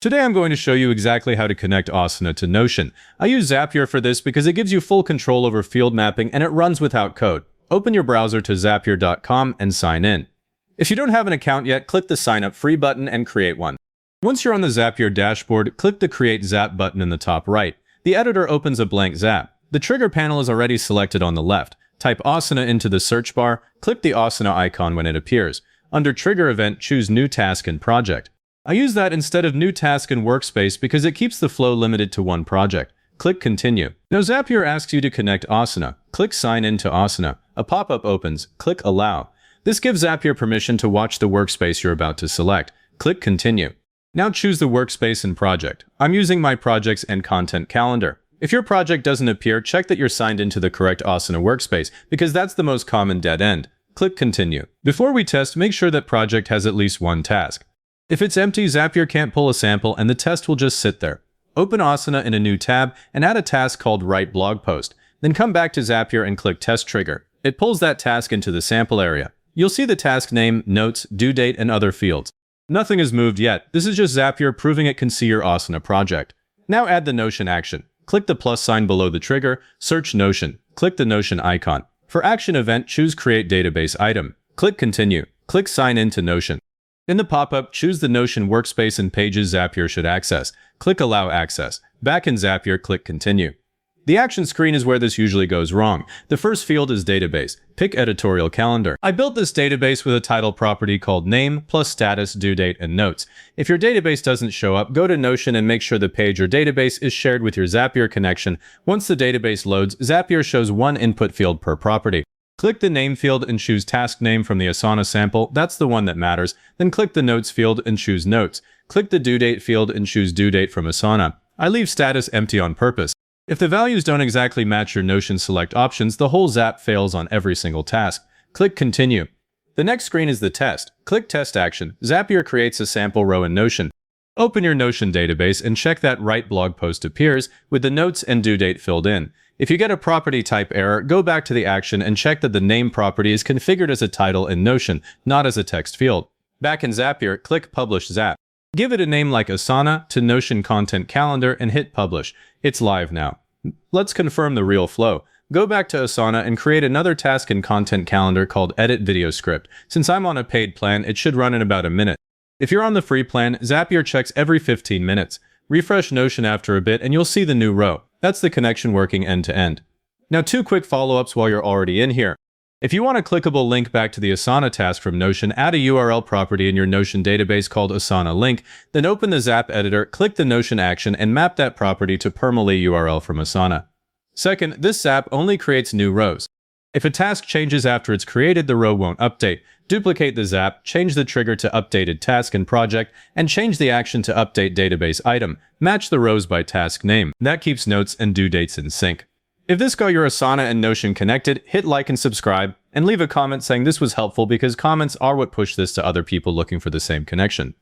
Today I'm going to show you exactly how to connect Asana to Notion. I use Zapier for this because it gives you full control over field mapping and it runs without code. Open your browser to zapier.com and sign in. If you don't have an account yet, click the Sign Up Free button and create one. Once you're on the Zapier dashboard, click the Create Zap button in the top right. The editor opens a blank Zap. The trigger panel is already selected on the left. Type Asana into the search bar, click the Asana icon when it appears. Under Trigger Event, choose New Task and Project. I use that instead of New Task and Workspace because it keeps the flow limited to one project. Click Continue. Now Zapier asks you to connect Asana. Click Sign in to Asana. A pop-up opens. Click Allow. This gives Zapier permission to watch the workspace you're about to select. Click Continue. Now choose the workspace and project. I'm using my projects and content calendar. If your project doesn't appear, check that you're signed into the correct Asana workspace because that's the most common dead end. Click Continue. Before we test, make sure that project has at least one task. If it's empty, Zapier can't pull a sample and the test will just sit there. Open Asana in a new tab and add a task called Write Blog Post. Then come back to Zapier and click Test Trigger. It pulls that task into the sample area. You'll see the task name, notes, due date, and other fields. Nothing is moved yet. This is just Zapier proving it can see your Asana project. Now add the Notion action. Click the plus sign below the trigger, search Notion. Click the Notion icon. For Action Event, choose Create Database Item. Click Continue. Click Sign in to Notion. In the pop-up, choose the Notion workspace and pages Zapier should access. Click Allow Access. Back in Zapier, click Continue. The action screen is where this usually goes wrong. The first field is Database. Pick Editorial Calendar. I built this database with a title property called Name plus Status, Due Date, and Notes. If your database doesn't show up, go to Notion and make sure the page or database is shared with your Zapier connection. Once the database loads, Zapier shows one input field per property. Click the Name field and choose Task Name from the Asana sample. That's the one that matters. Then click the Notes field and choose Notes. Click the Due Date field and choose Due Date from Asana. I leave Status empty on purpose. If the values don't exactly match your Notion select options, the whole Zap fails on every single task. Click Continue. The next screen is the test. Click Test Action. Zapier creates a sample row in Notion. Open your Notion database and check that Write Blog Post appears with the notes and due date filled in. If you get a property type error, go back to the action and check that the name property is configured as a title in Notion, not as a text field. Back in Zapier, click Publish Zap. Give it a name like Asana to Notion Content Calendar and hit Publish. It's live now. Let's confirm the real flow. Go back to Asana and create another task in Content Calendar called Edit Video Script. Since I'm on a paid plan, it should run in about a minute. If you're on the free plan, Zapier checks every 15 minutes. Refresh Notion after a bit and you'll see the new row. That's the connection working end to end. Now 2 quick follow-ups while you're already in here. If you want a clickable link back to the Asana task from Notion, add a URL property in your Notion database called Asana Link, then open the Zap editor, click the Notion action, and map that property to permalee URL from Asana. Second, this Zap only creates new rows. If a task changes after it's created, the row won't update. Duplicate the Zap, change the trigger to Updated Task and Project, and change the action to Update Database Item. Match the rows by task name. That keeps notes and due dates in sync. If this got your Asana and Notion connected, hit like and subscribe, and leave a comment saying this was helpful because comments are what push this to other people looking for the same connection.